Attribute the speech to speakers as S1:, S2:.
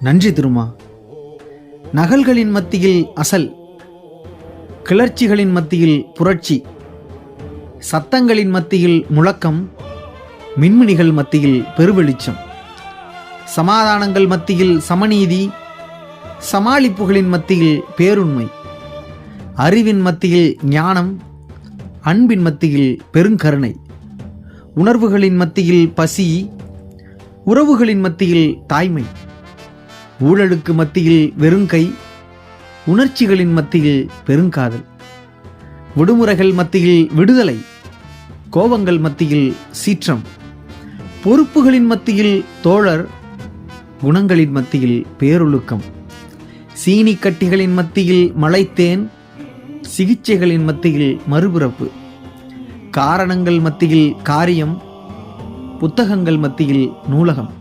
S1: நன்றி திருமா. நகல்களின் மத்தியில் அசல், கிளர்ச்சிகளின் மத்தியில் புரட்சி, சத்தங்களின் மத்தியில் முழக்கம், மின்மினிகள் மத்தியில் பெருவெளிச்சம், சமாதானங்கள் மத்தியில் சமநீதி, சமாளிப்புகளின் மத்தியில் பேருண்மை, அறிவின் மத்தியில் ஞானம், அன்பின் மத்தியில் பெருங்கருணை, உணர்வுகளின் மத்தியில் பசி, உறவுகளின் மத்தியில் தாய்மை, ஊழலுக்கு மத்தியில் வெறுங்கை, உணர்ச்சிகளின் மத்தியில் பெருங்காதல், விடுமுறைகள் மத்தியில் விடுதலை, கோபங்கள் மத்தியில் சீற்றம், பொறுப்புகளின் மத்தியில் தோழர், குணங்களின் மத்தியில் பேரொழுக்கம், சீனி கட்டிகளின் மத்தியில் மலைத்தேன், சிகிச்சைகளின் மத்தியில் மறுபிறப்பு, காரணங்கள் மத்தியில் காரியம், புத்தகங்கள் மத்தியில் நூலகம்.